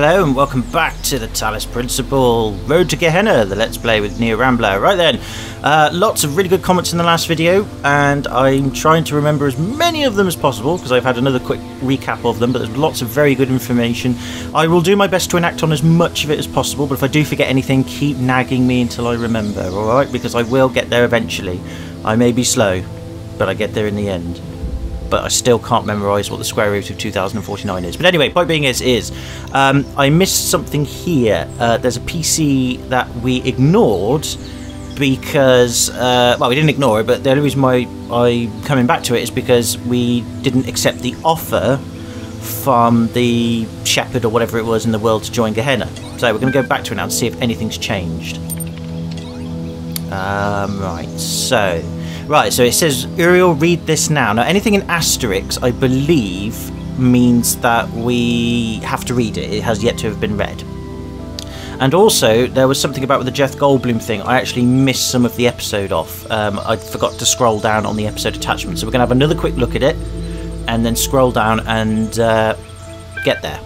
Hello and welcome back to the Talos Principle Road to Gehenna, the Let's Play with Rambler. Right then, lots of really good comments in the last video, and I'm trying to remember as many of them as possible because I've had another quick recap of them, but there's lots of very good information. I will do my best to enact on as much of it as possible, but if I do forget anything, keep nagging me until I remember, alright? Because I will get there eventually. I may be slow, but I get there in the end. But I still can't memorise what the square root of 2049 is. But anyway, point being is I missed something here. There's a PC that we ignored because, well, we didn't ignore it, but the only reason why I'm coming back to it is because we didn't accept the offer from the shepherd or whatever it was in the world to join Gehenna. So we're going to go back to it now and see if anything's changed. Right, so it says, Uriel, read this now. Now, anything in asterisks, I believe, means that we have to read it. It has yet to have been read. And also, there was something about with the Jeff Goldblum thing. I actually missed some of the episode off. I forgot to scroll down on the episode attachment. So we're going to have another quick look at it, and then scroll down and get there.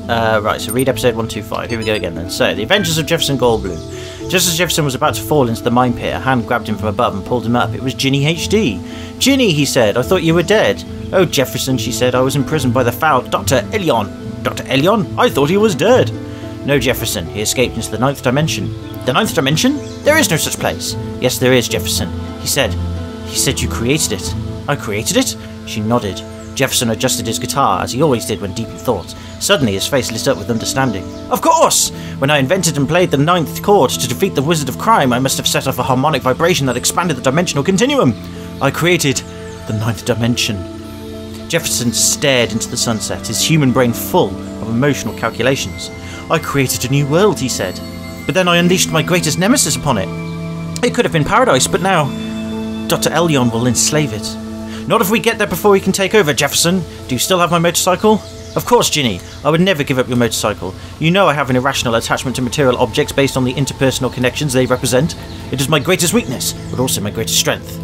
Right, so read episode 125. Here we go again then. So, The Adventures of Jefferson Goldblum. Just as Jefferson was about to fall into the mine pit, a hand grabbed him from above and pulled him up. It was Ginny HD. Ginny, he said, I thought you were dead. Oh, Jefferson, she said, I was imprisoned by the foul Dr. Elion. Dr. Elion? I thought he was dead. No, Jefferson, he escaped into the 9th dimension. The 9th dimension? There is no such place. Yes, there is, Jefferson. He said, you created it. I created it? She nodded. Jefferson adjusted his guitar, as he always did when deep in thought. Suddenly his face lit up with understanding. Of course! When I invented and played the 9th chord to defeat the Wizard of Crime, I must have set off a harmonic vibration that expanded the dimensional continuum. I created the 9th dimension. Jefferson stared into the sunset, his human brain full of emotional calculations. I created a new world, he said. But then I unleashed my greatest nemesis upon it. It could have been paradise, but now Dr. Elion will enslave it. Not if we get there before we can take over, Jefferson. Do you still have my motorcycle? Of course, Ginny. I would never give up your motorcycle. You know I have an irrational attachment to material objects based on the interpersonal connections they represent. It is my greatest weakness, but also my greatest strength.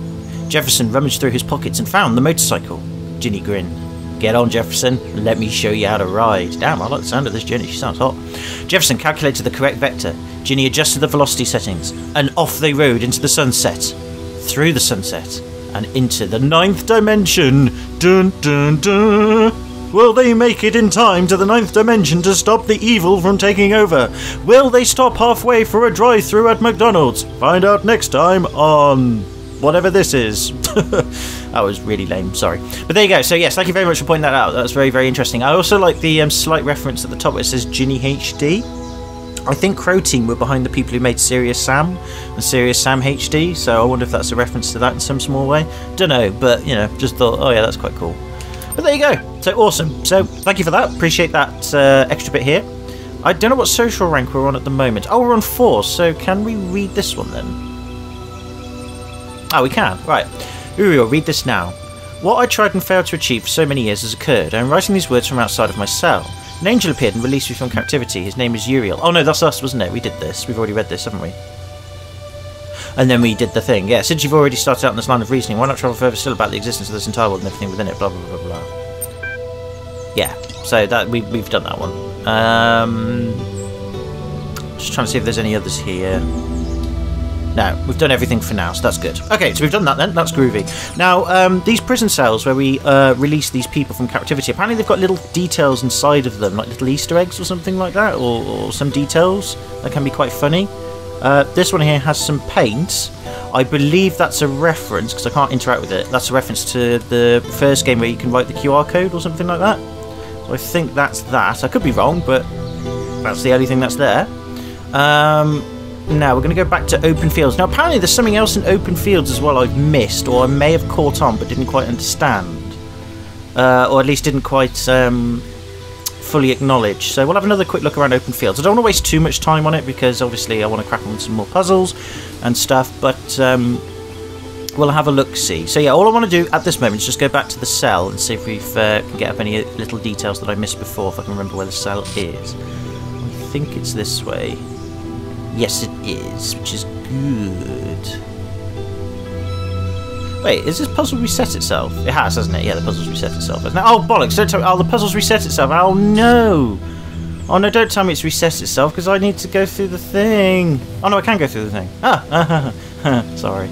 Jefferson rummaged through his pockets and found the motorcycle. Ginny grinned. Get on, Jefferson, and let me show you how to ride. Damn, I like the sound of this Ginny. She sounds hot. Jefferson calculated the correct vector. Ginny adjusted the velocity settings, and off they rode into the sunset. Through the sunset, and into the 9th dimension. Dun dun dun. Will they make it in time to the 9th dimension to stop the evil from taking over? Will they stop halfway for a drive-thru at McDonald's? Find out next time on whatever this is. That was really lame, sorry. But there you go. So yes, thank you very much for pointing that out. That's very, very interesting. I also like the slight reference at the top where it says Ginny HD. I think Crow Team were behind the people who made Serious Sam and Serious Sam HD, so I wonder if that's a reference to that in some small way. Don't know, but, you know, just thought, oh yeah, that's quite cool. But there you go. So awesome. So thank you for that. Appreciate that extra bit here. I don't know what social rank we're on at the moment. Oh, we're on 4, so can we read this one then? Oh, we can. Right. Uriel, read this now. What I tried and failed to achieve for so many years has occurred. I am writing these words from outside of my cell. An angel appeared and released me from captivity. His name is Uriel. Oh no, that's us, wasn't it? We did this. We've already read this, haven't we? And then we did the thing. Yeah, since you've already started out in this line of reasoning, why not travel further still about the existence of this entire world and everything within it? Blah, blah, blah, blah. Yeah, so that we've done that one. Just trying to see if there's any others here. No, we've done everything for now, so that's good. Okay, so we've done that then. That's groovy. Now, these prison cells where we release these people from captivity, apparently they've got little details inside of them, like little Easter eggs or something like that, or some details that can be quite funny. This one here has some paint. I believe that's a reference, because I can't interact with it, that's a reference to the first game where you can write the QR code or something like that. So I think that's that. I could be wrong, but that's the only thing that's there. Now we're going to go back to open fields. Now apparently there's something else in open fields as well I've missed, or I may have caught on but didn't quite understand. Or at least didn't quite fully acknowledge. So we'll have another quick look around open fields. I don't want to waste too much time on it because obviously I want to crack on with some more puzzles and stuff, but we'll have a look-see. So yeah, all I want to do at this moment is just go back to the cell and see if we can get up any little details that I missed before, if I can remember where the cell is. I think it's this way. Yes, it is, which is good. Wait, is this puzzle reset itself? It has, hasn't it? Yeah, the puzzle's reset itself. Hasn't it? Oh, bollocks! Don't tell me. Oh, the puzzle's reset itself. Oh, no! Oh, no, don't tell me it's reset itself, because I need to go through the thing. Oh, no, I can go through the thing. Sorry.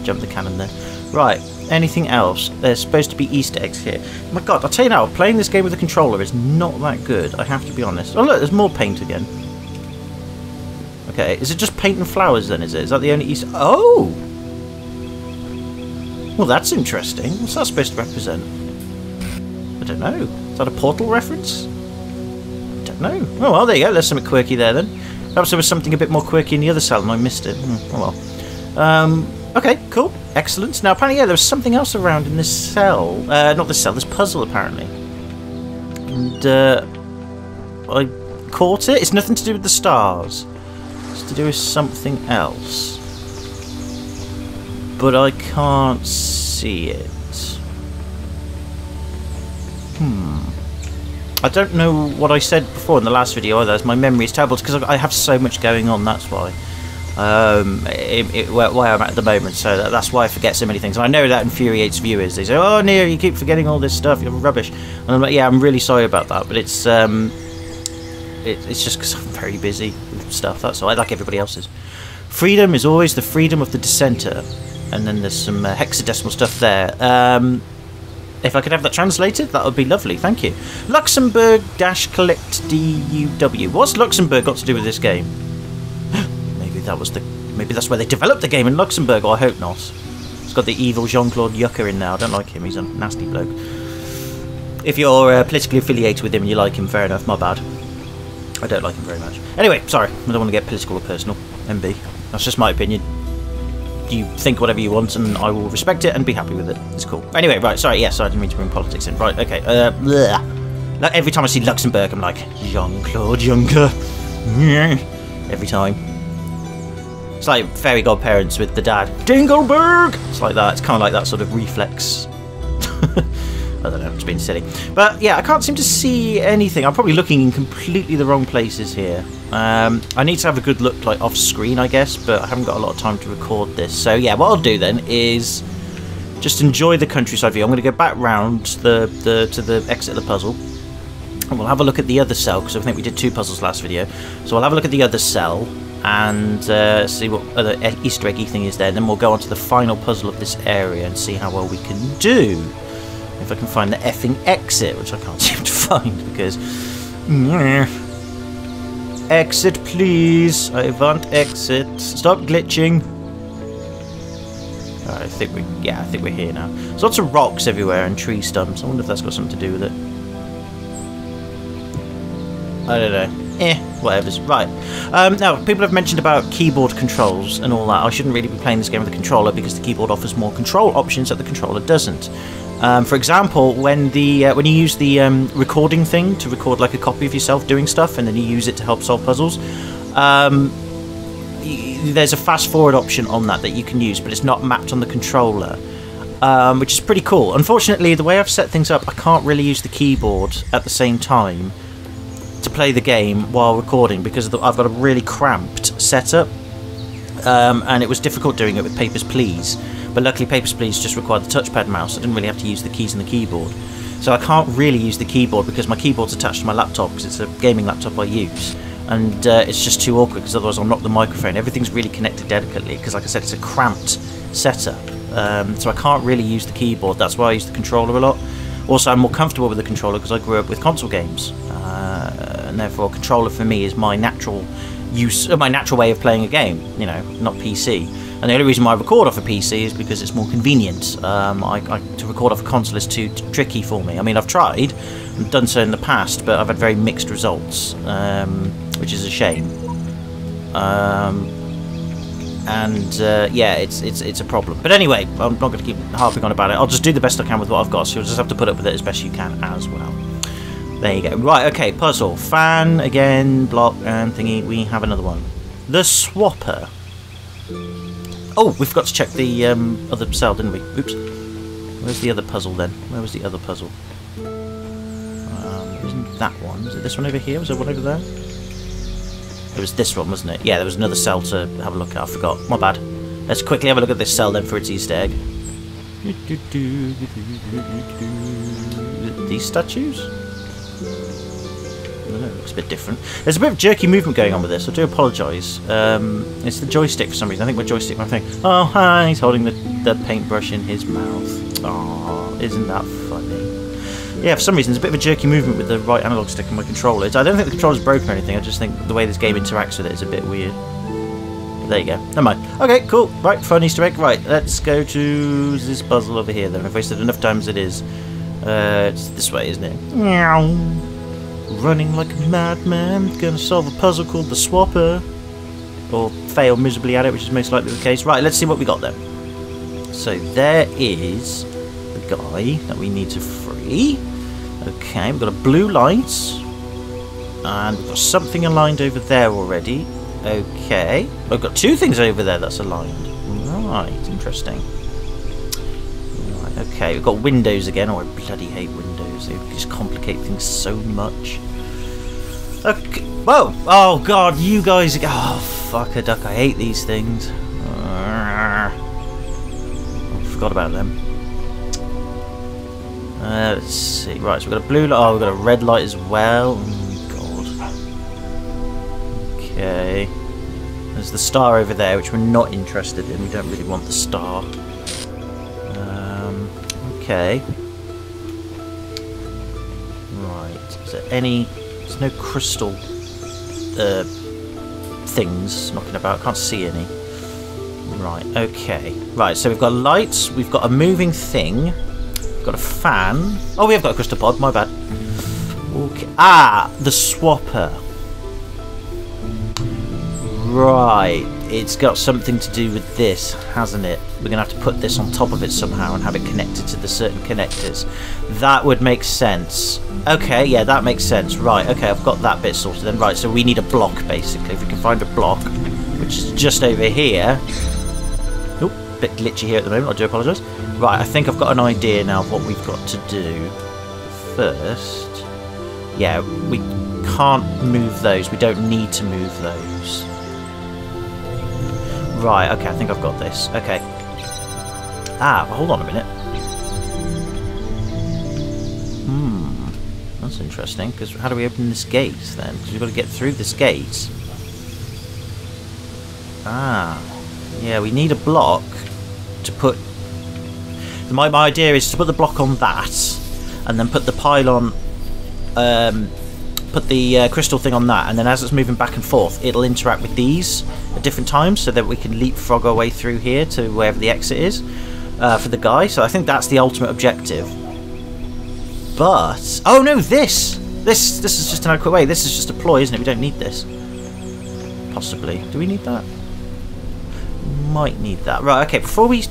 Jumped the cannon there. Right, anything else? There's supposed to be Easter eggs here. Oh my god, I'll tell you now, playing this game with a controller is not that good, I have to be honest. Oh, look, there's more paint again. Okay, is it just paint and flowers then, is it? Is that the only Easter... Oh! Well, that's interesting. What's that supposed to represent? I don't know. Is that a Portal reference? I don't know. Oh, well, there you go. There's something quirky there, then. Perhaps there was something a bit more quirky in the other cell and I missed it. Oh, well. Okay, cool. Excellent. Now, apparently, yeah, there was something else around in this cell. Not this cell, this puzzle, apparently. And, I caught it. It's nothing to do with the stars. It's to do with something else. But I can't see it. I don't know what I said before in the last video either, as my memory is terrible, because I have so much going on, that's why. Where I'm at the moment, so that's why I forget so many things. And I know that infuriates viewers. They say, "Oh, Neil, you keep forgetting all this stuff. You're rubbish." And I'm like, "Yeah, I'm really sorry about that, but it's just because I'm very busy with stuff. That's all. Like everybody else is. Freedom is always the freedom of the dissenter." And then there's some hexadecimal stuff there. If I could have that translated, that would be lovely. Thank you. Luxembourg-collect DUW. What's Luxembourg got to do with this game? Maybe that's where they developed the game in Luxembourg, or I hope not. It's got the evil Jean-Claude Yucker in now. I don't like him, he's a nasty bloke. If you're politically affiliated with him and you like him, fair enough, my bad. I don't like him very much. Anyway, sorry, I don't want to get political or personal. MB. That's just my opinion. You think whatever you want and I will respect it and be happy with it. It's cool. Anyway, right, sorry, yes, I didn't mean to bring politics in. Right, okay. Like, every time I see Luxembourg, I'm like, Jean-Claude Juncker. Every time. It's like fairy godparents with the dad. Dingleberg! It's like that. It's kind of like that sort of reflex. I don't know, it's being silly. But yeah, I can't seem to see anything. I'm probably looking in completely the wrong places here. I need to have a good look like off screen, I guess, but I haven't got a lot of time to record this. So yeah, what I'll do then is just enjoy the countryside view. I'm going to go back round to the exit of the puzzle. And we'll have a look at the other cell, because I think we did 2 puzzles last video. So I'll have a look at the other cell and see what other Easter eggy thing is there. Then we'll go on to the final puzzle of this area and see how well we can do. If I can find the effing exit, which I can't seem to find because... Exit, please. I want exit. Stop glitching. I think we're here now. There's lots of rocks everywhere and tree stumps. I wonder if that's got something to do with it. I don't know. Whatever's. Right. Now, people have mentioned about keyboard controls and all that. I shouldn't really be playing this game with a controller because the keyboard offers more control options that the controller doesn't. For example, when you use the recording thing to record like a copy of yourself doing stuff, and then you use it to help solve puzzles, there's a fast forward option on that you can use, but it's not mapped on the controller, which is pretty cool. Unfortunately, the way I've set things up, I can't really use the keyboard at the same time to play the game while recording because I've got a really cramped setup, and it was difficult doing it with Papers, Please. But luckily Papers, Please just required the touchpad mouse. I didn't really have to use the keys on the keyboard. So I can't really use the keyboard because my keyboard's attached to my laptop because it's a gaming laptop I use. And it's just too awkward because otherwise I'll knock the microphone. Everything's really connected delicately because, like I said, it's a cramped setup. So I can't really use the keyboard. That's why I use the controller a lot. Also, I'm more comfortable with the controller because I grew up with console games. And therefore a controller for me is my natural way of playing a game, you know, not PC. And the only reason why I record off a PC is because it's more convenient. To record off a console is too tricky for me. I mean, I've tried and done so in the past, but I've had very mixed results, which is a shame. Yeah, it's a problem. But anyway, I'm not going to keep harping on about it. I'll just do the best I can with what I've got, so you'll just have to put up with it as best you can as well. There you go. Right, okay, puzzle. Fan, again, block, and thingy. We have another one. The Swapper. Oh, we forgot to check the other cell, didn't we? Oops. Where's the other puzzle then? Where was the other puzzle? Isn't that one? Is it this one over here? Was there one over there? It was this one, wasn't it? Yeah, there was another cell to have a look at. I forgot. My bad. Let's quickly have a look at this cell then for its Easter egg. These statues? I don't know, it looks a bit different. There's a bit of jerky movement going on with this, I do apologise. It's the joystick for some reason. I think my joystick, my thing. Oh, hi, he's holding the paintbrush in his mouth. Oh, isn't that funny? Yeah, for some reason, there's a bit of a jerky movement with the right analog stick on my controller. I don't think the controller's broken or anything, I just think the way this game interacts with it is a bit weird. There you go. Never mind. Okay, cool. Right, fun Easter egg. Right, let's go to this puzzle over here then. I've wasted enough time as it is. It's this way, isn't it? Meow. Running like a madman. Gonna solve a puzzle called the Swapper. Or fail miserably at it, which is most likely the case. Right, let's see what we got then. So there is the guy that we need to free. Okay, we've got a blue light. And we've got something aligned over there already. Okay. I've got two things over there that's aligned. Right, interesting. Right, okay, we've got windows again. Oh, I bloody hate windows. They just complicate things so much. Okay. Whoa! Oh, God, you guys... Oh, fuck a duck. I hate these things. I forgot about them. Let's see. Right, so we've got a blue light. Oh, we've got a red light as well. Okay. There's the star over there, which we're not interested in. We don't really want the star. Okay. Right. Is there any... There's no crystal things knocking about. Can't see any. Right, okay. Right, so we've got lights. We've got a moving thing. We've got a fan. Oh, we have got a crystal pod. My bad. Okay. Ah! The Swapper. Right, it's got something to do with this, hasn't it? We're going to have to put this on top of it somehow and have it connected to the certain connectors. That would make sense. Okay, yeah, that makes sense. Right, okay, I've got that bit sorted then. Right, so we need a block, basically. If we can find a block, which is just over here. Oh, a bit glitchy here at the moment, I do apologise. Right, I think I've got an idea now of what we've got to do. First, yeah, we can't move those. We don't need to move those. Right, okay, I think I've got this. Okay. Ah, well, hold on a minute. That's interesting, because how do we open this gate, then? Because we've got to get through this gate. Ah. Yeah, we need a block to put... My idea is to put the block on that, and then put the pylon... put the crystal thing on that, and then as it's moving back and forth, it'll interact with these at different times so that we can leapfrog our way through here to wherever the exit is for the guy. So I think that's the ultimate objective. But oh no, this is just an adequate way. This is just a ploy, isn't it? We don't need this. Possibly. Do we need that? Might need that. Right. Okay. Before we.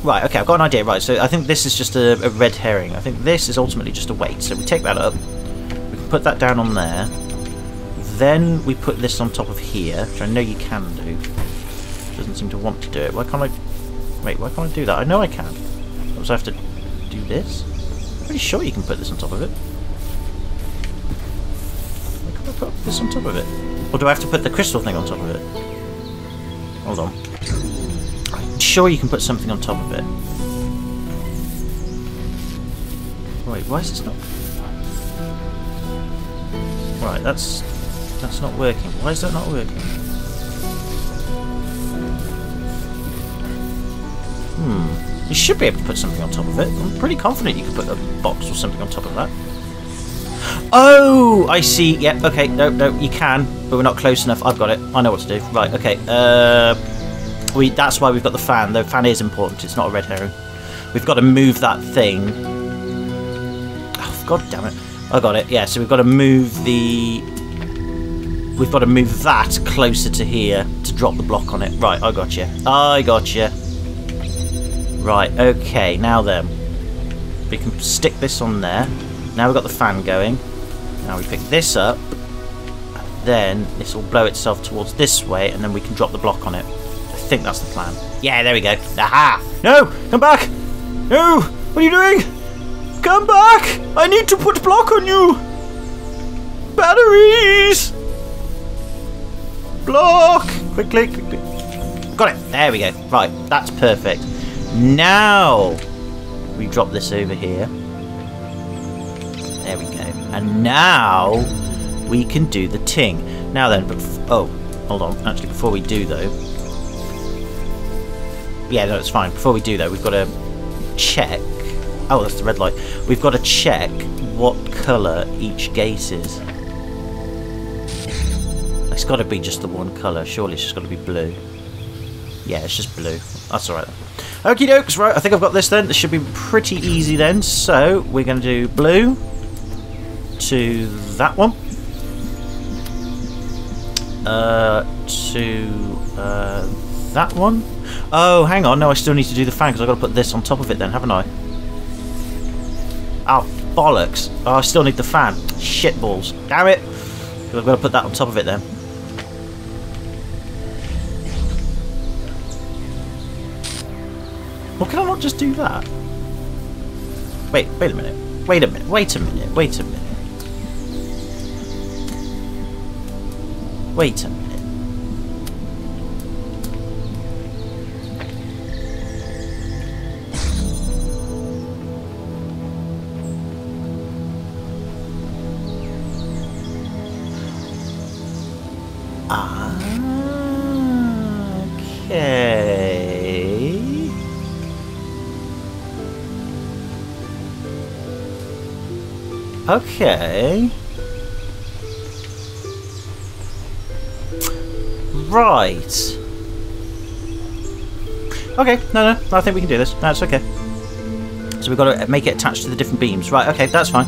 Right. Okay. I've got an idea. Right. So I think this is just a red herring. I think this is ultimately just a weight. So we take that up. Put that down on there, then we put this on top of here, which I know you can do. Doesn't seem to want to do it. Why can't I... Wait, why can't I do that? I know I can. So I have to do this? I'm pretty sure you can put this on top of it. Why can't I put this on top of it? Or do I have to put the crystal thing on top of it? Hold on. I'm sure you can put something on top of it. Wait, why is this not... Right, that's not working. Why is that not working? You should be able to put something on top of it. I'm pretty confident you could put a box or something on top of that. Oh, I see. Yeah, okay. No, you can, but we're not close enough. I've got it. I know what to do. Right, okay. That's why we've got the fan. The fan is important. It's not a red herring. We've got to move that thing. Oh, God damn it. I got it, yeah, so we've got to move the... We've got to move that closer to here to drop the block on it. Right, I got you. I got you. Right, okay, now then. We can stick this on there. Now we've got the fan going. Now we pick this up. And then this will blow itself towards this way, and then we can drop the block on it. I think that's the plan. Yeah, there we go. Aha! No! Come back! No! What are you doing? Come back! I need to put block on you! Batteries! Block! Quickly. Got it. There we go. Right, that's perfect. Now We drop this over here. There we go. And now we can do the ting. Now then, but oh, hold on. Actually, before we do though, yeah, no, it's fine. Before we do though, we've got to check. Oh, that's the red light. We've got to check what colour each gate is. It's got to be just the one colour. Surely it's just got to be blue. Yeah, it's just blue. That's alright then. Okie dokes, right, I think I've got this then. This should be pretty easy then. So, we're going to do blue to that one. To that one. Oh, hang on. No, I still need to do the fan because I've got to put this on top of it then, haven't I? Oh, bollocks. Oh, I still need the fan. Shit balls. Damn it. I've got to put that on top of it then. Well, can I not just do that? Wait a minute. Wait a minute. Wait a minute. Wait a minute. Wait a minute. Okay. Okay. Right. Okay, no, I think we can do this. That's okay. So we've got to make it attached to the different beams. Right, okay, that's fine.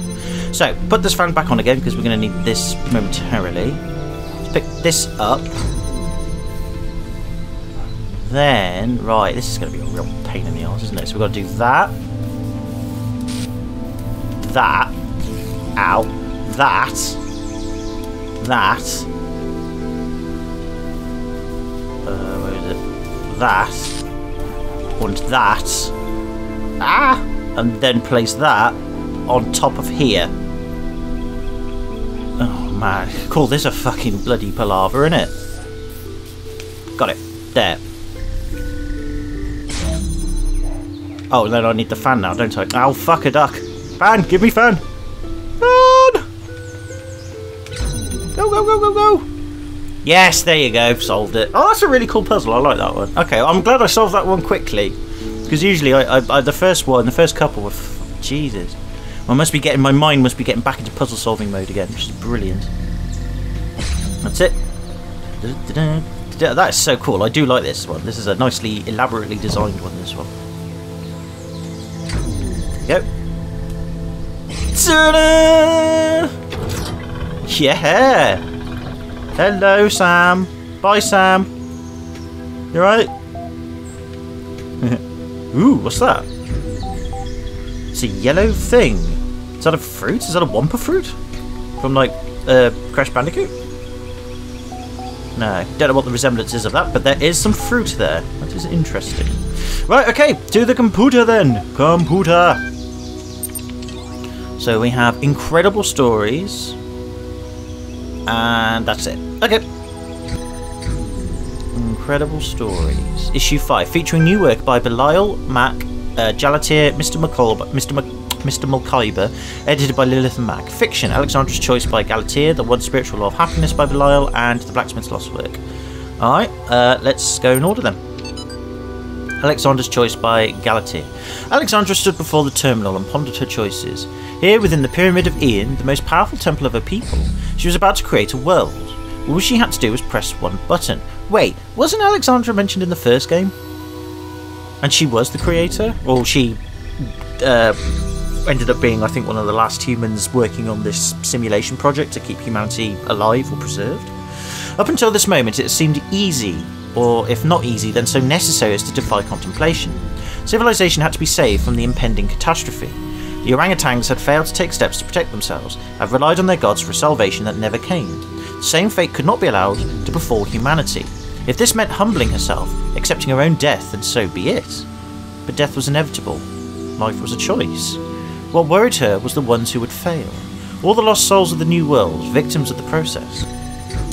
So, put this fan back on again because we're going to need this momentarily. Let's pick this up. Then, right, this is going to be a real pain in the arse, isn't it? So we've got to do that. That. Ow. That. That. Where is it? That. And that. Ah! And then place that on top of here. Oh man, call this a fucking bloody palaver, innit? Got it. There. Oh, then I need the fan now, don't I? Oh, fuck a duck. Fan, give me fan. Fan! Go, go, go, go, go. Yes, there you go. Solved it. Oh, that's a really cool puzzle. I like that one. Okay, I'm glad I solved that one quickly. Because usually I the first couple were... Jesus. My mind must be getting back into puzzle solving mode again, which is brilliant. That's it. That is so cool. I do like this one. This is a nicely, elaborately designed one, this one. Go. Ta-da! Yeah! Hello, Sam. Bye, Sam. You alright? Ooh, what's that? It's a yellow thing. Is that a fruit? Is that a Wumpa fruit? From, like, Crash Bandicoot? No, don't know what the resemblance is of that, but there is some fruit there. That is interesting. Right, okay, to the computer then. Computer. So we have incredible stories. And that's it. Okay. Incredible Stories. Issue 5, featuring new work by Belial, Mac, Jalatir, Mr. Mulcaber, edited by Lilith and Mac. Fiction, Alexandra's Choice by Galatir, The One Spiritual Law of Happiness by Belial, and The Blacksmith's Lost Work. Alright, let's go in order then. Alexandra's Choice by Galatir. Alexandra stood before the terminal and pondered her choices. Here, within the Pyramid of Ian, the most powerful temple of her people, she was about to create a world. All she had to do was press one button. Wait, wasn't Alexandra mentioned in the first game? And she was the creator? Or she ended up being, I think, one of the last humans working on this simulation project to keep humanity alive or preserved? Up until this moment, it seemed easy, or if not easy, then so necessary as to defy contemplation. Civilization had to be saved from the impending catastrophe. The orangutans had failed to take steps to protect themselves, had relied on their gods for a salvation that never came. The same fate could not be allowed to befall humanity. If this meant humbling herself, accepting her own death, then so be it. But death was inevitable. Life was a choice. What worried her was the ones who would fail. All the lost souls of the new world, victims of the process.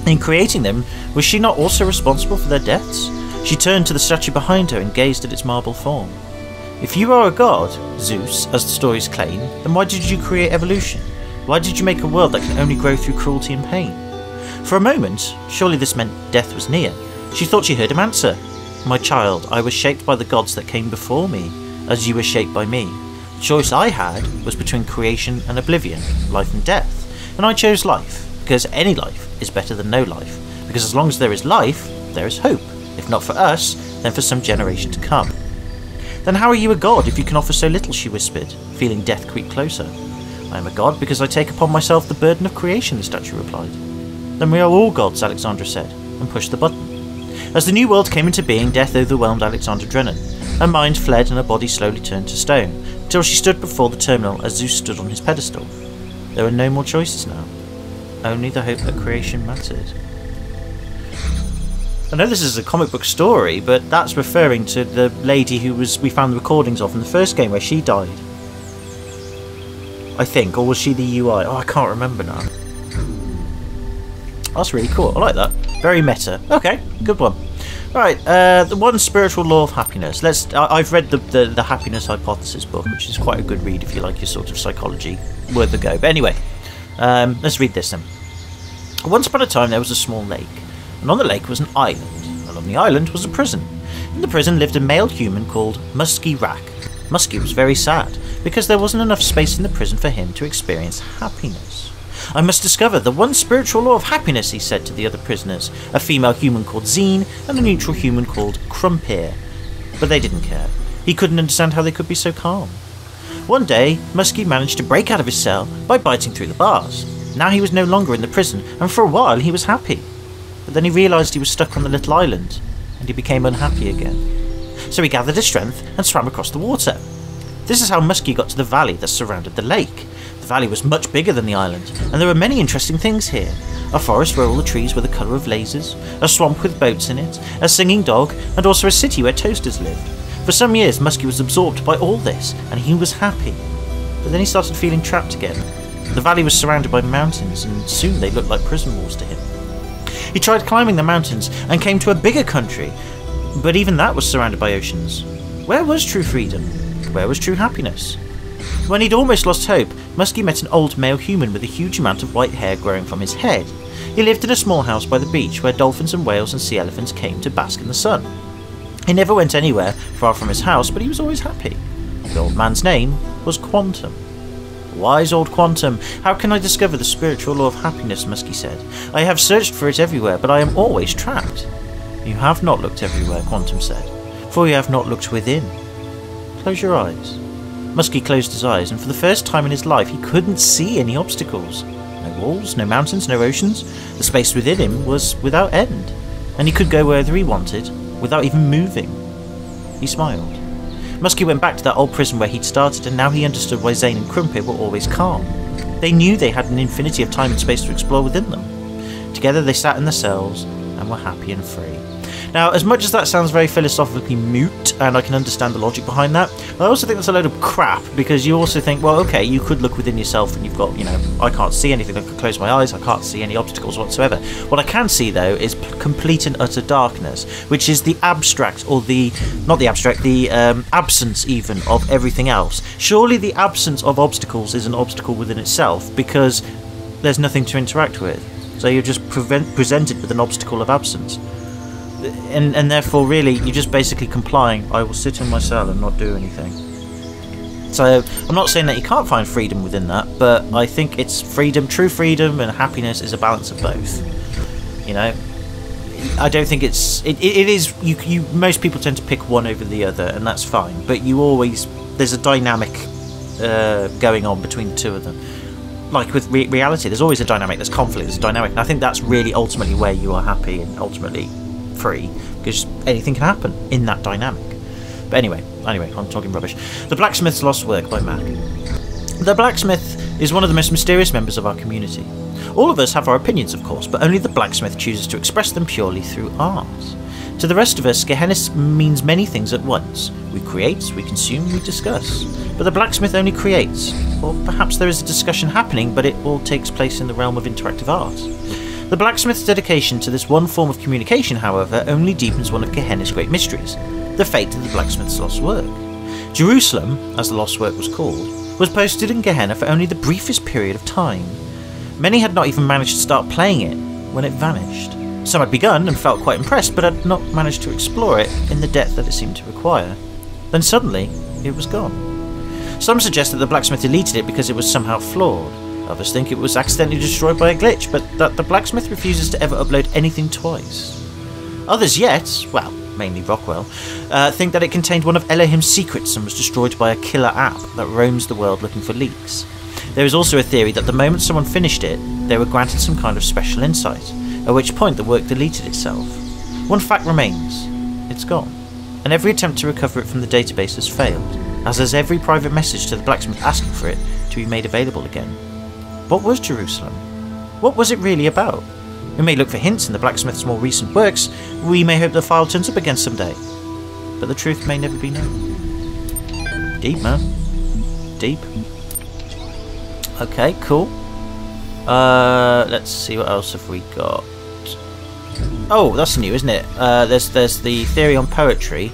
In creating them, was she not also responsible for their deaths? She turned to the statue behind her and gazed at its marble form. If you are a god, Zeus, as the stories claim, then why did you create evolution? Why did you make a world that can only grow through cruelty and pain? For a moment, surely this meant death was near. She thought she heard him answer. My child, I was shaped by the gods that came before me, as you were shaped by me. The choice I had was between creation and oblivion, life and death, and I chose life, because any life is better than no life, because as long as there is life, there is hope, if not for us, then for some generation to come. Then how are you a god if you can offer so little, she whispered, feeling death creep closer. I am a god because I take upon myself the burden of creation, the statue replied. Then we are all gods, Alexandra said, and pushed the button. As the new world came into being, death overwhelmed Alexandra Drennan. Her mind fled and her body slowly turned to stone, until she stood before the terminal as Zeus stood on his pedestal. There were no more choices now, only the hope that creation mattered. I know this is a comic book story, but that's referring to the lady who we found the recordings of in the first game where she died. I think, or was she the UI? Oh, I can't remember now. That's really cool. I like that. Very meta. Okay, good one. Right, the one spiritual law of happiness. I've read the Happiness Hypothesis book, which is quite a good read if you like your sort of psychology. Worth a go. But anyway, let's read this then. Once upon a time there was a small lake, and on the lake was an island, and on the island was a prison. In the prison lived a male human called Muskie Rack. Muskie was very sad, because there wasn't enough space in the prison for him to experience happiness. I must discover the one spiritual law of happiness, he said to the other prisoners, a female human called Zine, and a neutral human called Crumpir. But they didn't care. He couldn't understand how they could be so calm. One day, Muskie managed to break out of his cell by biting through the bars. Now he was no longer in the prison, and for a while he was happy. But then he realised he was stuck on the little island, and he became unhappy again. So he gathered his strength and swam across the water. This is how Muskie got to the valley that surrounded the lake. The valley was much bigger than the island, and there were many interesting things here. A forest where all the trees were the colour of lasers, a swamp with boats in it, a singing dog, and also a city where toasters lived. For some years Muskie was absorbed by all this, and he was happy. But then he started feeling trapped again. The valley was surrounded by mountains, and soon they looked like prison walls to him. He tried climbing the mountains and came to a bigger country, but even that was surrounded by oceans. Where was true freedom? Where was true happiness? When he'd almost lost hope, Muskie met an old male human with a huge amount of white hair growing from his head. He lived in a small house by the beach where dolphins and whales and sea elephants came to bask in the sun. He never went anywhere far from his house, but he was always happy. The old man's name was Quantum. Wise old Quantum, how can I discover the spiritual law of happiness, Muskie said. I have searched for it everywhere, but I am always trapped. You have not looked everywhere, Quantum said, for you have not looked within. Close your eyes. Muskie closed his eyes, and for the first time in his life he couldn't see any obstacles. No walls, no mountains, no oceans. The space within him was without end, and he could go wherever he wanted, without even moving. He smiled. Muskie went back to that old prison where he'd started, and now he understood why Zane and Crumpet were always calm. They knew they had an infinity of time and space to explore within them. Together they sat in their cells and were happy and free. Now, as much as that sounds very philosophically moot, and I can understand the logic behind that, I also think that's a load of crap, because you also think, well, okay, you could look within yourself and you've got, I can't see anything, I can close my eyes, I can't see any obstacles whatsoever. What I can see, though, is complete and utter darkness, which is the abstract, or the absence even of everything else. Surely the absence of obstacles is an obstacle within itself, because there's nothing to interact with. So you're just presented with an obstacle of absence. And therefore, really, you're just basically complying, I will sit in my cell and not do anything. So, I'm not saying that you can't find freedom within that, but I think it's freedom, true freedom and happiness is a balance of both. I don't think it is, most people tend to pick one over the other, and that's fine, but there's a dynamic going on between the two of them. Like with reality, there's always a dynamic, there's conflict, there's a dynamic, and I think that's really ultimately where you are happy and ultimately free, because anything can happen in that dynamic. But anyway, I'm talking rubbish. The Blacksmith's Lost Work by Mac. The blacksmith is one of the most mysterious members of our community. All of us have our opinions, of course, but only the blacksmith chooses to express them purely through art. To the rest of us, Gehenna means many things at once. We create, we consume, we discuss. But the blacksmith only creates, or perhaps there is a discussion happening, but it all takes place in the realm of interactive art. The blacksmith's dedication to this one form of communication, however, only deepens one of Gehenna's great mysteries, the fate of the blacksmith's lost work. Jerusalem, as the lost work was called, was posted in Gehenna for only the briefest period of time. Many had not even managed to start playing it when it vanished. Some had begun and felt quite impressed, but had not managed to explore it in the depth that it seemed to require. Then suddenly, it was gone. Some suggest that the blacksmith deleted it because it was somehow flawed. Others think it was accidentally destroyed by a glitch, but that the blacksmith refuses to ever upload anything twice. Others yet, well, mainly Rockwell, think that it contained one of Elohim's secrets and was destroyed by a killer app that roams the world looking for leaks. There is also a theory that the moment someone finished it, they were granted some kind of special insight, at which point the work deleted itself. One fact remains: it's gone, and every attempt to recover it from the database has failed, as has every private message to the blacksmith asking for it to be made available again. What was Jerusalem? What was it really about? We may look for hints in the blacksmith's more recent works, we may hope the file turns up again someday, but the truth may never be known. Deep, man. Deep. Okay, cool. Let's see, what else have we got? Oh, that's new, isn't it? There's the theory on poetry.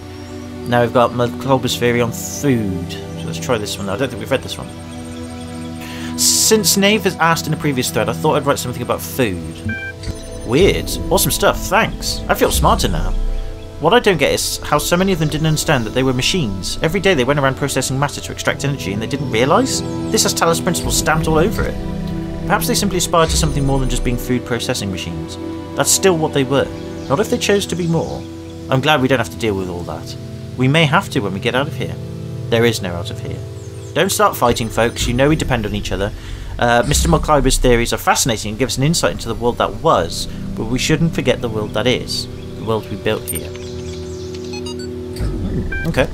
Now we've got Colbert's theory on food. So let's try this one. I don't think we've read this one. Since Nave has asked in a previous thread, I thought I'd write something about food. Weird. Awesome stuff, thanks. I feel smarter now. What I don't get is how so many of them didn't understand that they were machines. Every day they went around processing matter to extract energy and they didn't realise? This has Talos principles stamped all over it. Perhaps they simply aspired to something more than just being food processing machines. That's still what they were. Not if they chose to be more. I'm glad we don't have to deal with all that. We may have to when we get out of here. There is no out of here. Don't start fighting, folks. You know we depend on each other. Mr. Mulcliber's theories are fascinating and give us an insight into the world that was, but we shouldn't forget the world that is. The world we built here. Okay.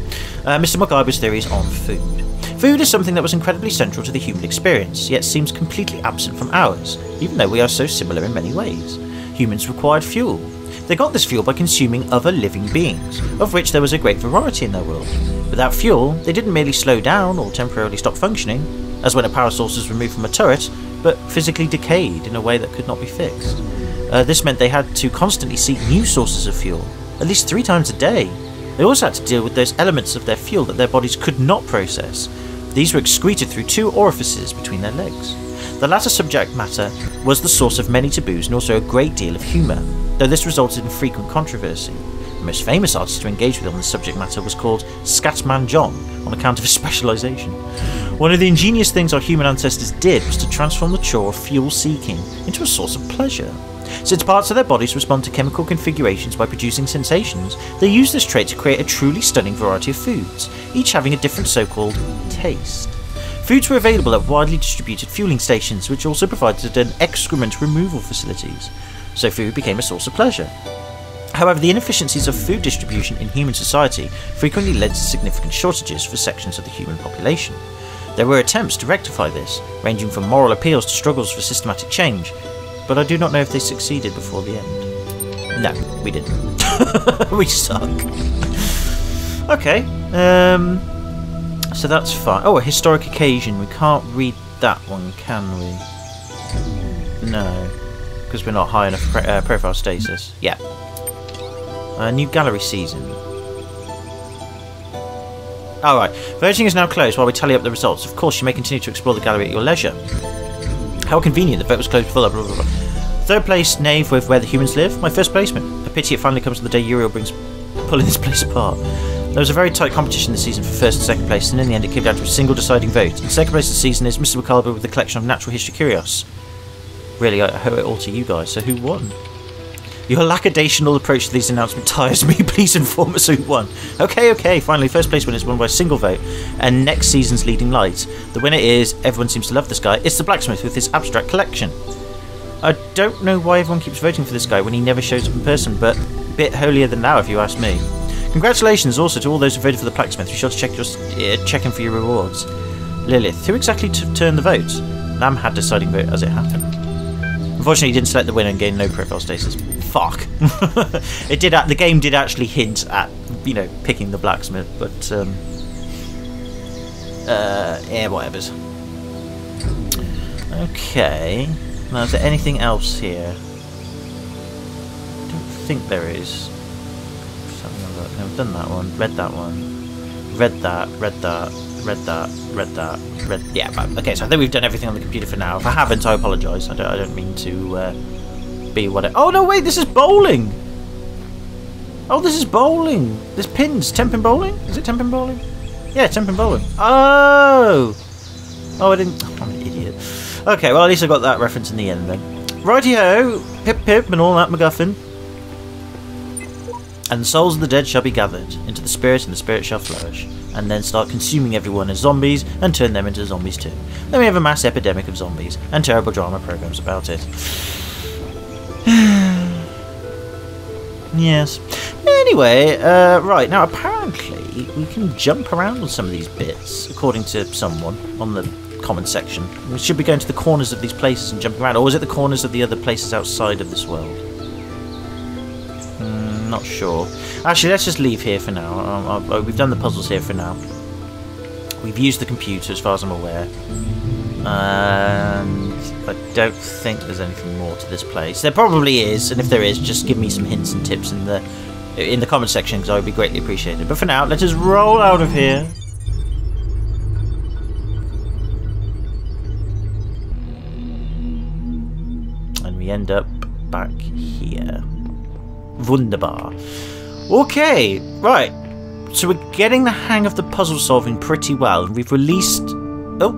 Mr. Mulcliber's theories on food. Food is something that was incredibly central to the human experience, yet seems completely absent from ours, even though we are so similar in many ways. Humans required fuel. They got this fuel by consuming other living beings, of which there was a great variety in their world. Without fuel, they didn't merely slow down or temporarily stop functioning, as when a power source was removed from a turret, but physically decayed in a way that could not be fixed. This meant they had to constantly seek new sources of fuel, at least 3 times a day. They also had to deal with those elements of their fuel that their bodies could not process. These were excreted through 2 orifices between their legs. The latter subject matter was the source of many taboos and also a great deal of humour, though this resulted in frequent controversy. The most famous artist to engage with on this subject matter was called Scatman John, on account of his specialisation. One of the ingenious things our human ancestors did was to transform the chore of fuel seeking into a source of pleasure. Since parts of their bodies respond to chemical configurations by producing sensations, they use this trait to create a truly stunning variety of foods, each having a different so-called taste. Foods were available at widely distributed fueling stations, which also provided an excrement removal facilities, so food became a source of pleasure. However, the inefficiencies of food distribution in human society frequently led to significant shortages for sections of the human population. There were attempts to rectify this, ranging from moral appeals to struggles for systematic change, but I do not know if they succeeded before the end. No, we didn't. We suck. Okay, so that's fine. Oh, a historic occasion. We can't read that one, can we? No, because we're not high enough profile status. Yeah. New gallery season. Alright, voting is now closed while we tally up the results. Of course, you may continue to explore the gallery at your leisure. How convenient, the vote was closed before that, blah, blah, blah. 3rd place, Nave with Where the Humans Live. My first placement. A pity it finally comes on the day Uriel brings pulling this place apart. There was a very tight competition this season for 1st and 2nd place, and in the end it came down to a single deciding vote. In 2nd place this season is Mr. McCulber with the collection of natural history curios. Really, I owe it all to you guys, so who won? Your lackadaisical approach to these announcements tires me. Please inform us who won. Okay, finally, 1st place winner is won by a single vote, and next season's leading light. The winner is, everyone seems to love this guy, it's the blacksmith with his abstract collection. I don't know why everyone keeps voting for this guy when he never shows up in person, but a bit holier than thou if you ask me. Congratulations also to all those who voted for the blacksmith. Be sure to check in for your rewards. Lilith, who exactly turned the vote? Lamb had deciding vote as it happened. Unfortunately, he didn't select the winner and gained no profile status. Fuck. It did. The game did actually hint at, you know, picking the blacksmith, but yeah, whatever's. Okay. Now, is there anything else here? I don't think there is. Just having a look. No, I've done that one. Read that one. Read that, read that, read that, read that, read... Yeah, okay, so I think we've done everything on the computer for now. If I haven't, I apologise. I don't mean to be whatever... Oh, no, wait, this is bowling! Oh, this is bowling! There's pins. 10-pin bowling? Is it 10-pin bowling? Yeah, 10-pin bowling. Oh! Oh, I didn't... Oh, I'm an idiot. Okay, well, at least I got that reference in the end, then. Righty-ho! Pip-pip and all that MacGuffin. And the souls of the dead shall be gathered into the spirit, and the spirit shall flourish, and then start consuming everyone as zombies, and turn them into zombies too. Then we have a mass epidemic of zombies, and terrible drama programs about it. Yes. Anyway, right, now apparently we can jump around on some of these bits, according to someone on the comment section. We should be going to the corners of these places and jumping around, or is it the corners of the other places outside of this world? Not sure. Actually, let's just leave here for now. We've done the puzzles here for now. We've used the computer as far as I'm aware. And I don't think there's anything more to this place. There probably is, and if there is, just give me some hints and tips in the comment section, because I would be greatly appreciated. But for now, let us roll out of here. And we end up back here. Wunderbar. Okay, right. So we're getting the hang of the puzzle solving pretty well. We've released... Oh,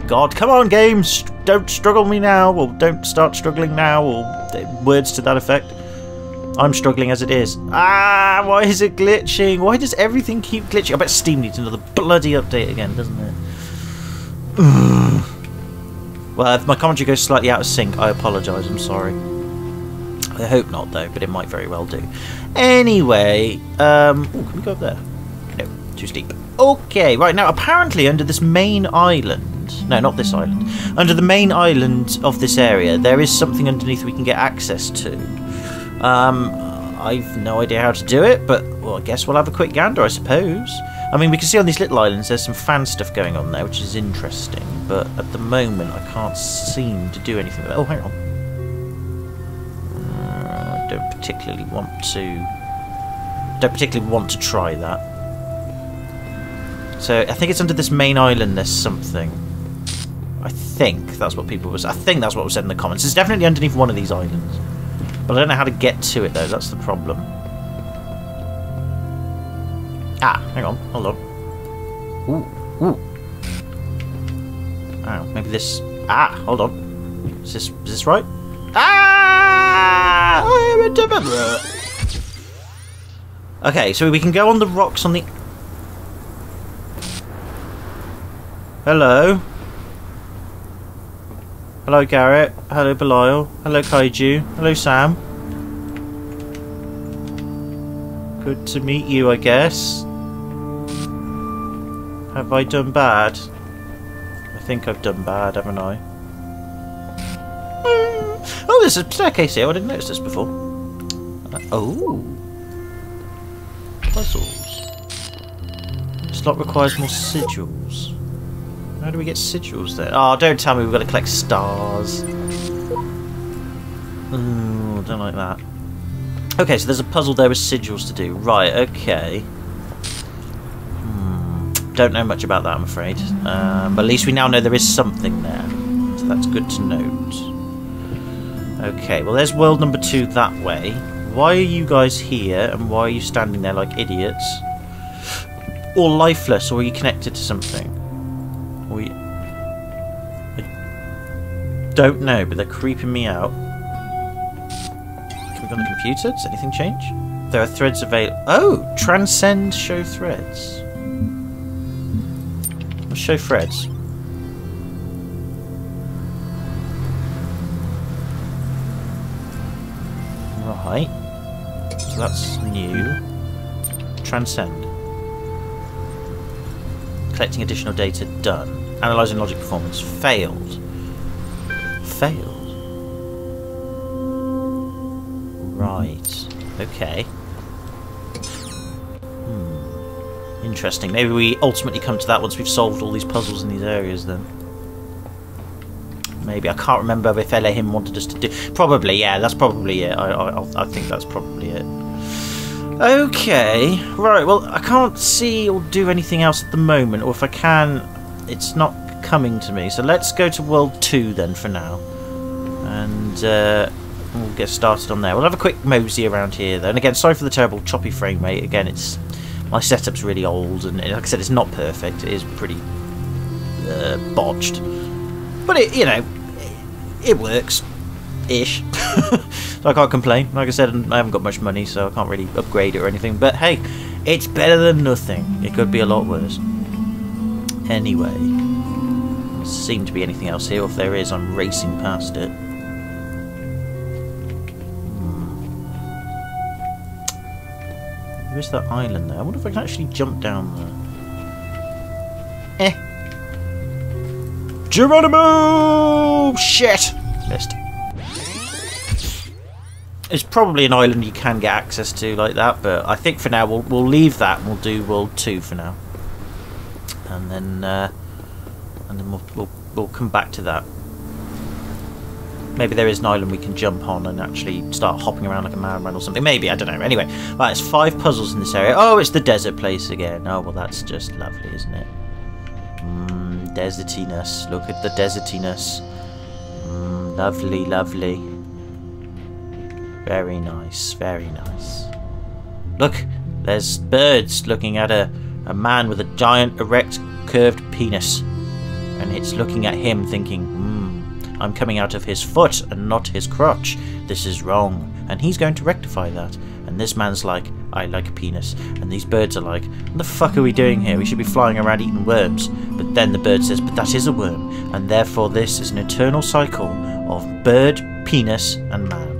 God, come on, games! Don't struggle me now, or don't start struggling now, or words to that effect. I'm struggling as it is. Ah, why is it glitching? Why does everything keep glitching? I bet Steam needs another bloody update again, doesn't it? Well, if my commentary goes slightly out of sync, I apologise, I'm sorry. I hope not, though, but it might very well do. Anyway, can we go up there? No, too steep. Okay, right, now, apparently under this main island... No, not this island. Under the main island of this area, there is something underneath we can get access to. I've no idea how to do it, but, well, I guess we'll have a quick gander, I suppose. I mean, we can see on these little islands there's some fan stuff going on there, which is interesting, but at the moment I can't seem to do anything with it. Oh, hang on. Don't particularly want to try that. So I think it's under this main island there's something. I think that's what was said in the comments. It's definitely underneath one of these islands. But I don't know how to get to it though, that's the problem. Ah, hang on, hold on. Ooh. Oh, maybe this hold on. Is this right? Okay, so we can go on the rocks on the... Hello? Hello, Garrett. Hello, Belial. Hello, Kaiju. Hello, Sam. Good to meet you, I guess. Have I done bad? I think I've done bad, haven't I? Oh, there's a staircase here. I didn't notice this before. Oh. Puzzles. This lot requires more sigils. How do we get sigils there? Oh, don't tell me we've got to collect stars. Ooh, don't like that. Okay, so there's a puzzle there with sigils to do. Right, okay. Don't know much about that, I'm afraid. But at least we now know there is something there. So that's good to note. Okay, well there's world number 2 that way. Why are you guys here, and why are you standing there like idiots? Or lifeless, or are you connected to something? Or you... I don't know, but they're creeping me out. Can we go on the computer? Does anything change? There are threads available. Oh! Transcend show threads. Let's show threads. Right. So that's new. Transcend. Collecting additional data, done. Analysing logic performance, failed. Failed. Right. Okay. Interesting. Maybe we ultimately come to that once we've solved all these puzzles in these areas then. Maybe. I can't remember if Elohim wanted us to do... Probably, yeah. That's probably it. I think that's probably it. Okay, right, well, I can't see or do anything else at the moment, or if I can, it's not coming to me. So let's go to World 2 then for now. And we'll get started on there. We'll have a quick mosey around here though. And again, sorry for the terrible choppy frame rate. Again, it's my setup's really old, and like I said, it's not perfect. It is pretty botched. But it, you know, it works. Ish. So I can't complain. Like I said, I haven't got much money, so I can't really upgrade it or anything. But hey, it's better than nothing. It could be a lot worse. Anyway, there seems to be anything else here. If there is, I'm racing past it. Where's that island there? I wonder if I can actually jump down there. Geronimo! Shit! Missed. It's probably an island you can get access to like that, but I think for now we'll leave that and we'll do World 2 for now, and then we'll come back to that. Maybe there is an island we can jump on and actually start hopping around like a madman or something. Maybe, I don't know. Anyway, right, it's 5 puzzles in this area. Oh, it's the desert place again. Oh well, that's just lovely, isn't it? Desertiness. Look at the desertiness. Lovely, lovely. Very nice, very nice. Look, there's birds looking at a man with a giant, erect, curved penis. And it's looking at him thinking, I'm coming out of his foot and not his crotch. This is wrong. And he's going to rectify that. And this man's like, I like a penis. And these birds are like, what the fuck are we doing here? We should be flying around eating worms. But then the bird says, but that is a worm. And therefore this is an eternal cycle of bird, penis, and man.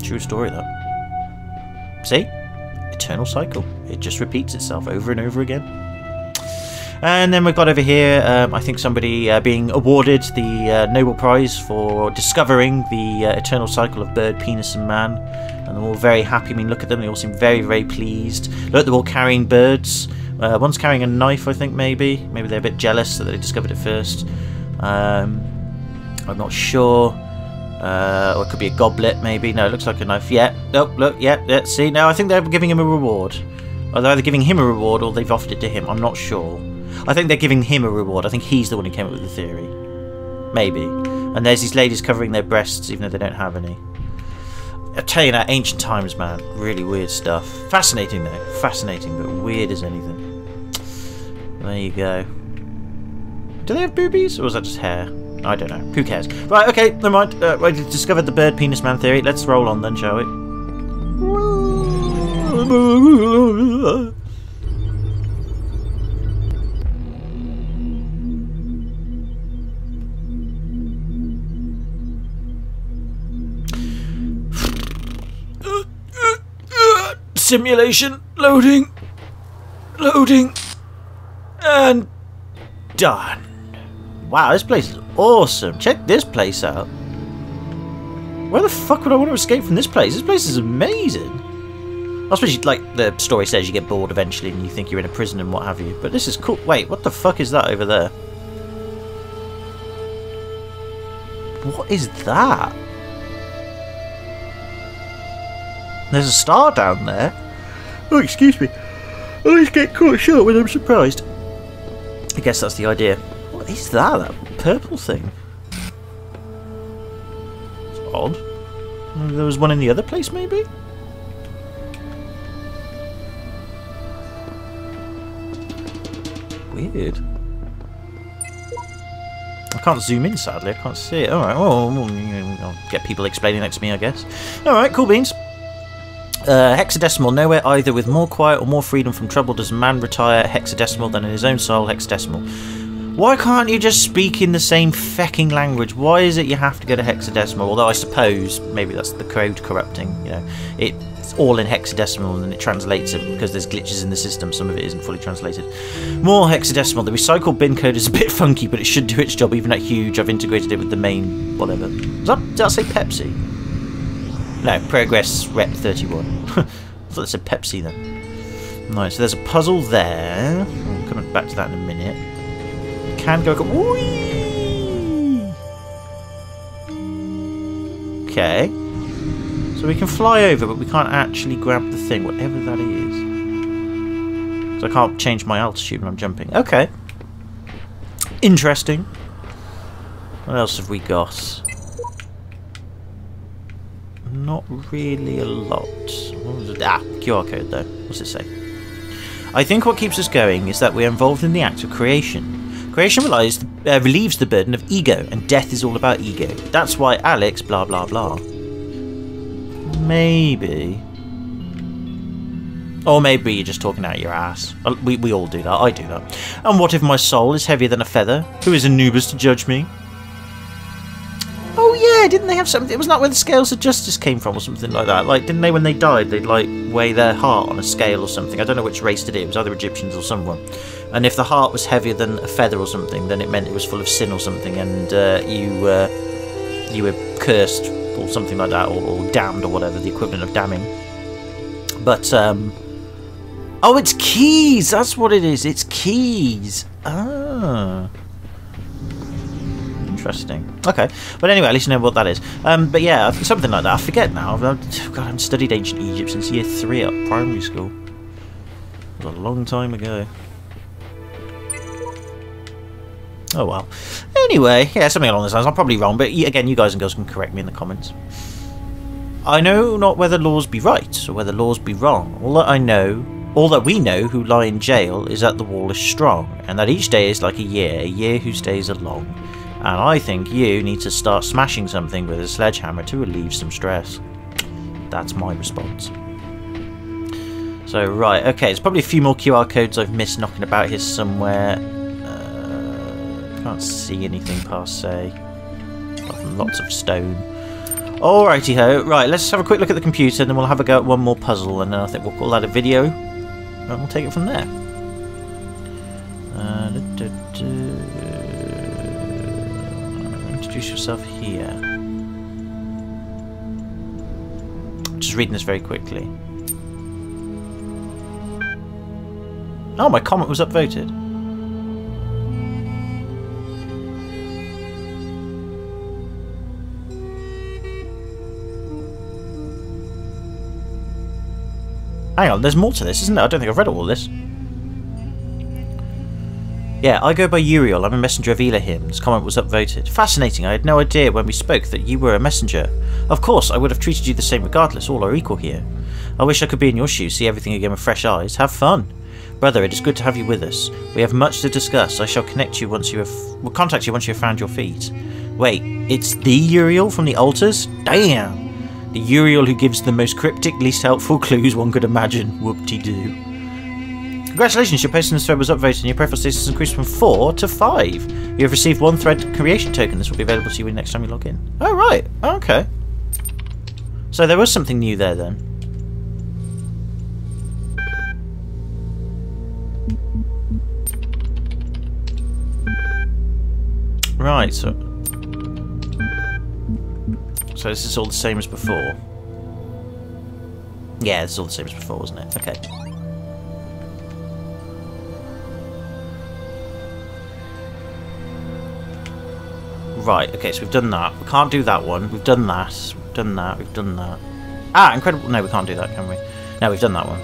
True story, though. See? Eternal cycle. It just repeats itself over and over again. And then we've got over here, I think somebody being awarded the Nobel Prize for discovering the eternal cycle of bird, penis, and man. And they're all very happy. I mean, look at them. They all seem very, very pleased. Look, they're all carrying birds. One's carrying a knife, I think, maybe. Maybe they're a bit jealous that they discovered it first. I'm not sure. Or it could be a goblet, maybe. No, it looks like a knife. Yeah. Nope. Look. Yeah. See. No, I think they're giving him a reward. Or they're either giving him a reward or they've offered it to him. I'm not sure. I think they're giving him a reward. I think he's the one who came up with the theory. Maybe. And there's these ladies covering their breasts, even though they don't have any. I tell you now, ancient times, man. Really weird stuff. Fascinating, though. Fascinating, but weird as anything. There you go. Do they have boobies, or was that just hair? I don't know. Who cares? Right, okay, never mind. We discovered the bird penis man theory. Let's roll on then, shall we? Simulation. Loading. Loading. And done. Wow, this place is awesome. Check this place out. Where the fuck would I want to escape from this place? This place is amazing. I suppose, like the story says, you get bored eventually and you think you're in a prison and what have you. But this is cool. Wait, what the fuck is that over there? What is that? There's a star down there. Oh, excuse me. I always get caught short when I'm surprised. I guess that's the idea. What is that? That purple thing? It's odd. There was one in the other place, maybe? Weird. I can't zoom in, sadly. I can't see it. Alright, well, I'll get people explaining that to me, I guess. Alright, cool beans. Hexadecimal. Nowhere either with more quiet or more freedom from trouble does man retire hexadecimal than in his own soul hexadecimal. Why can't you just speak in the same fecking language? Why is it you have to go to hexadecimal? Although I suppose maybe that's the code corrupting. You know, it's all in hexadecimal and then it translates it because there's glitches in the system. Some of it isn't fully translated. More hexadecimal. The recycle bin code is a bit funky, but it should do its job even at huge. I've integrated it with the main whatever. Did that say Pepsi? No, progress rep 31. I thought it said Pepsi then. Right, so there's a puzzle there. We'll come back to that in a minute. Can go. Whee! Okay. So we can fly over, but we can't actually grab the thing, whatever that is. So I can't change my altitude when I'm jumping. Okay. Interesting. What else have we got? Not really a lot. What was it? Ah, QR code though. What's it say? I think what keeps us going is that we are involved in the act of creation. Creation relieves the burden of ego, and death is all about ego. That's why Alex blah blah blah. Maybe. Or maybe you're just talking out your ass. We all do that. I do that. And what if my soul is heavier than a feather? Who is Anubis to judge me? Oh yeah, didn't they have something? It was not where the scales of justice came from or something like that. Like, didn't they, when they died, they'd like weigh their heart on a scale or something? I don't know which race did it. It was either Egyptians or someone. And if the heart was heavier than a feather or something, then it meant it was full of sin or something, and you were cursed or something like that, or damned or whatever, the equivalent of damning. But oh, it's keys. That's what it is. It's keys. Ah. Interesting. Okay, but anyway, at least you know what that is. But yeah, something like that. I forget now. God, I haven't studied ancient Egypt since year 3 at primary school. It was a long time ago. Oh well. Anyway, yeah, something along those lines. I'm probably wrong, but again, you guys and girls can correct me in the comments. I know not whether laws be right or whether laws be wrong. All that we know who lie in jail is that the wall is strong, and that each day is like a year whose days are long. And I think you need to start smashing something with a sledgehammer to relieve some stress. That's my response. So, right, okay, there's probably a few more QR codes I've missed knocking about here somewhere. Can't see anything past, say. Lots of stone. Alrighty ho, right, let's have a quick look at the computer, and then we'll have a go at one more puzzle, and then I think we'll call that a video, and we'll take it from there. Introduce yourself here. Just reading this very quickly. Oh, my comment was upvoted. Hang on, there's more to this, isn't there? I don't think I've read all this. Yeah, I go by Uriel. I'm a messenger of Elohim. This comment was upvoted. Fascinating. I had no idea when we spoke that you were a messenger. Of course, I would have treated you the same regardless. All are equal here. I wish I could be in your shoes, see everything again with fresh eyes. Have fun. Brother, it is good to have you with us. We have much to discuss. I shall contact you once you have found your feet. Wait, it's the Uriel from the altars? Damn! The Uriel who gives the most cryptic, least helpful clues one could imagine. Whoop-de-doo. Congratulations, your post in this thread was upvoted and your profile status has increased from 4 to 5. You have received 1 thread creation token. This will be available to you next time you log in. Oh, right. Okay. So there was something new there then. Right, so this is all the same as before. Yeah, this is all the same as before, wasn't it? Okay. Right, okay, so we've done that. We can't do that one. We've done that. We've done that. We've done that. Ah, incredible. No, we can't do that, can we? No, we've done that one.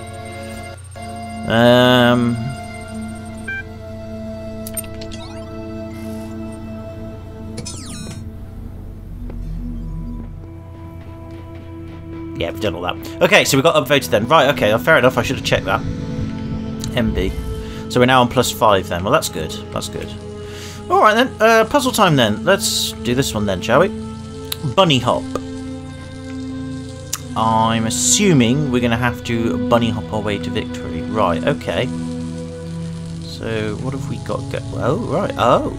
Yeah, we've done all that. Okay, so we got upvoted then. Right, okay, fair enough. I should have checked that. MB. So we're now on +5 then. Well, that's good. That's good. Alright then, puzzle time then. Let's do this one then, shall we? Bunny hop. I'm assuming we're going to have to bunny hop our way to victory. Right, okay. So, what have we got? Oh, right. Oh,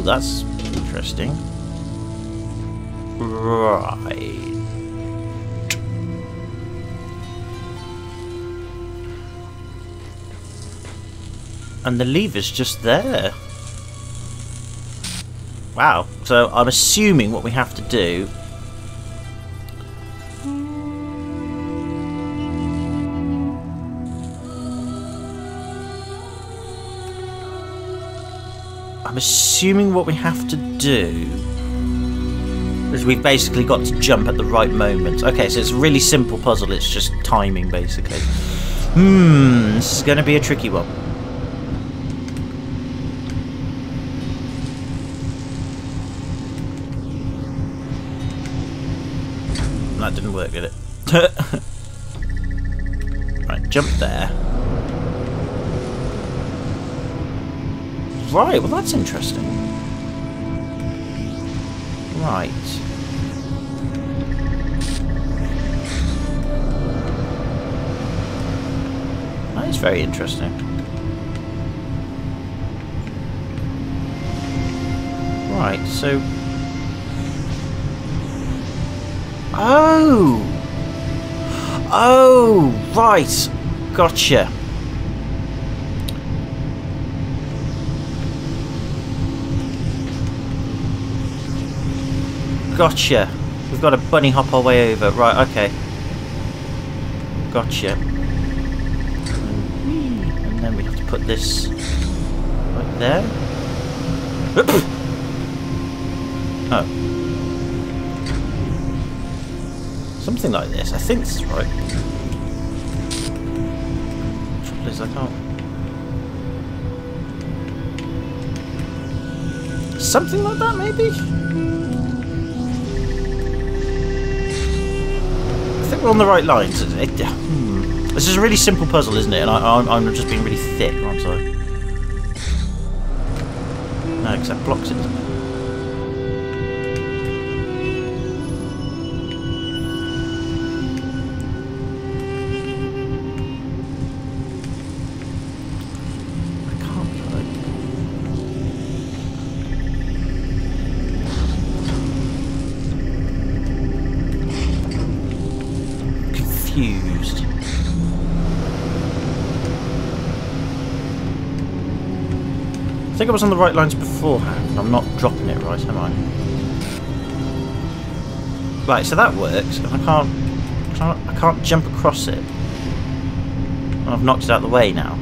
that's interesting. Right. And the lever's just there. Wow. So I'm assuming what we have to do... Because we've basically got to jump at the right moment. Okay, so it's a really simple puzzle. It's just timing, basically. This is going to be a tricky one. That didn't work, did it? Right, jump there. Right, well that's interesting. Right. That is very interesting. Right, so... Oh! Oh, right. Gotcha. Gotcha. We've got to bunny hop our way over. Right, okay. Gotcha. And then we have to put this right there. Oh. Something like this. I think this is right. Trouble is, I can't. Something like that, maybe? I think we're on the right lines. This is a really simple puzzle, isn't it? And I'm just being really thick, aren't I? No, because that blocks it, doesn't it? Confused. I think I was on the right lines beforehand. I'm not dropping it right, am I? Right, so that works. I can't jump across it. I've knocked it out of the way now.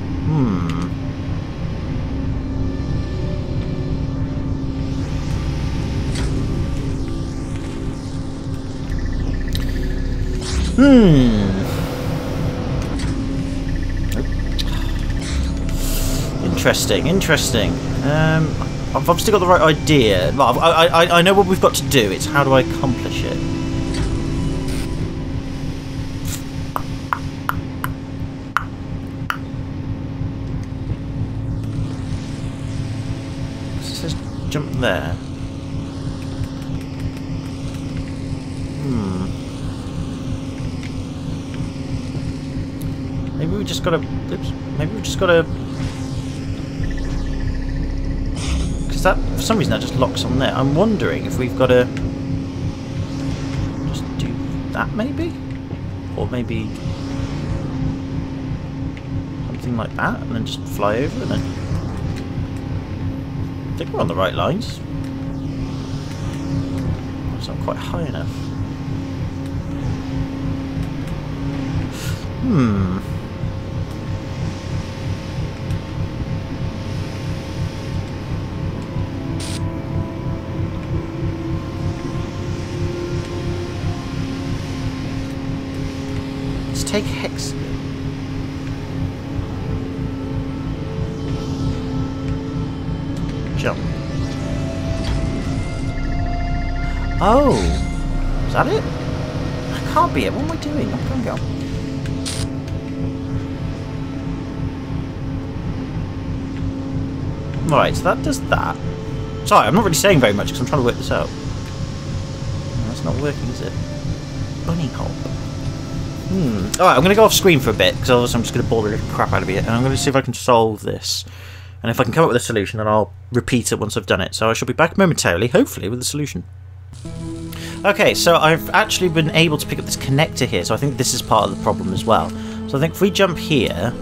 Interesting, interesting. I've obviously got the right idea. Well, I know what we've got to do. It's how do I accomplish it? It says jump there. Maybe we just gotta. Oops. Maybe we just gotta. Because that, for some reason, that just locks on there. I'm wondering if we've got to just do that, maybe, or maybe something like that, and then just fly over, and then. I think we're on the right lines. It's not quite high enough. Let's take hexagon. Jump. Oh, is that it? That can't be it. What am I doing? I'm going to go. Right, so that does that. Sorry, I'm not really saying very much because I'm trying to work this out. That's not working, is it? Bunny hop. Alright, I'm going to go off screen for a bit because otherwise I'm just going to bore the little crap out of it. And I'm going to see if I can solve this. And if I can come up with a solution, then I'll repeat it once I've done it. So I shall be back momentarily, hopefully, with a solution. Okay, so I've actually been able to pick up this connector here. So I think this is part of the problem as well. So I think if we jump here,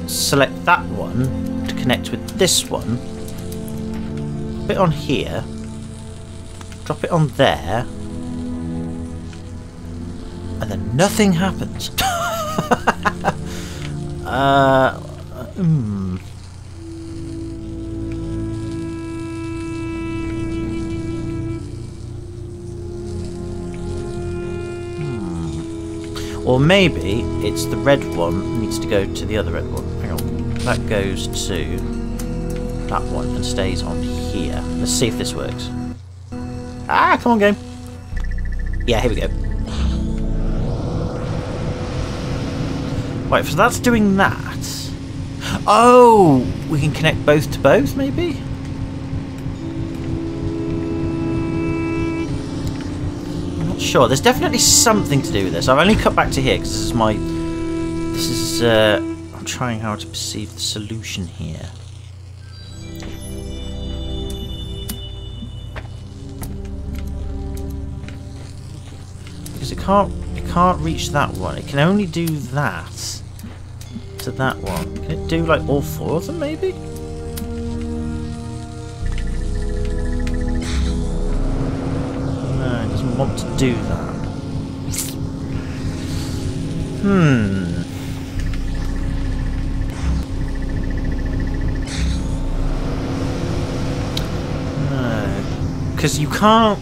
select that one, connect with this one, put it on here, drop it on there, and then nothing happens. Or maybe it's the red one needs to go to the other red one. Hang on. That goes to that one and stays on here. Let's see if this works. Ah, come on, game. Yeah, here we go. Right, so that's doing that. Oh, we can connect both to both, maybe? I'm not sure. There's definitely something to do with this. I've only cut back to here because this is my... This is... I'm trying how to perceive the solution here. Because it can't reach that one. It can only do that to that one. Can it do like all four of them maybe? No, it doesn't want to do that. No. Because you can't...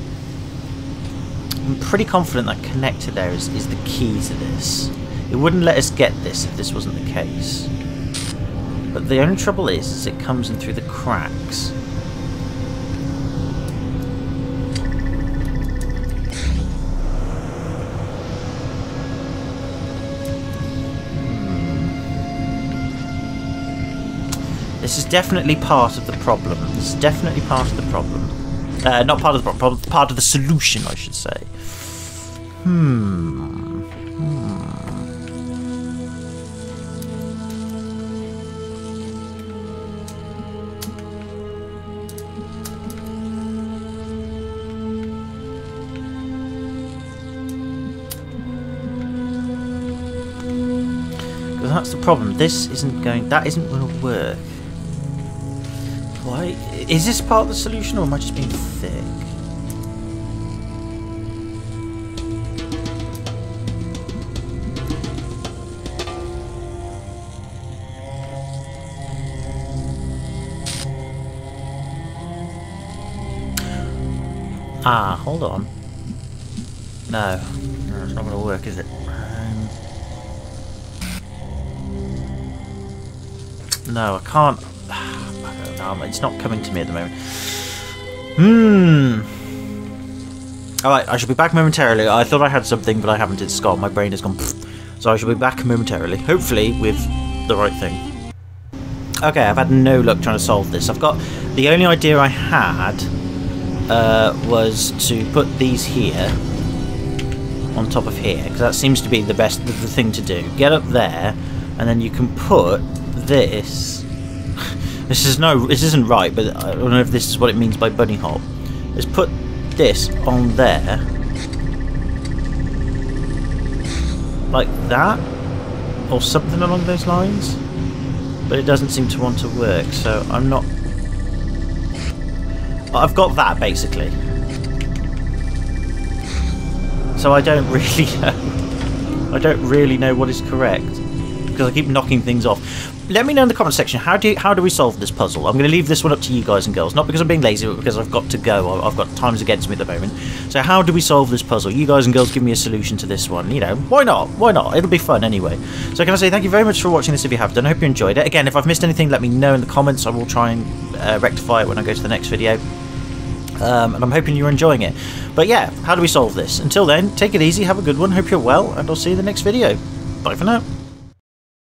I'm pretty confident that connector there is the key to this. It wouldn't let us get this if this wasn't the case. But the only trouble is it comes in through the cracks. This is definitely part of the problem. This is definitely part of the problem. Not part of the problem, part of the solution, I should say. Because that's the problem. This isn't going... That isn't going to work. Why? Is this part of the solution, or am I just being thick? Ah, hold on. No, it's not going to work, is it? No, I can't. It's not coming to me at the moment. Alright, I shall be back momentarily. I thought I had something, but I haven't. It's gone. My brain has gone. So I shall be back momentarily. Hopefully with the right thing. Okay, I've had no luck trying to solve this. I've got... The only idea I had was to put these here on top of here, because that seems to be the best, the thing to do. Get up there, and then you can put this... This isn't right, but I don't know if this is what it means by bunny hop. Let's put this on there. Like that? Or something along those lines? But it doesn't seem to want to work, so I'm not... I've got that, basically. So I don't really know. I don't really know what is correct. Because I keep knocking things off. Let me know in the comment section, how do we solve this puzzle? I'm going to leave this one up to you guys and girls. Not because I'm being lazy, but because I've got to go. I've got times against me at the moment. So how do we solve this puzzle? You guys and girls give me a solution to this one. You know, why not? Why not? It'll be fun anyway. So can I say thank you very much for watching this if you have done. I hope you enjoyed it. Again, if I've missed anything, let me know in the comments. I will try and rectify it when I go to the next video. And I'm hoping you're enjoying it. But yeah, how do we solve this? Until then, take it easy, have a good one, hope you're well, and I'll see you in the next video. Bye for now.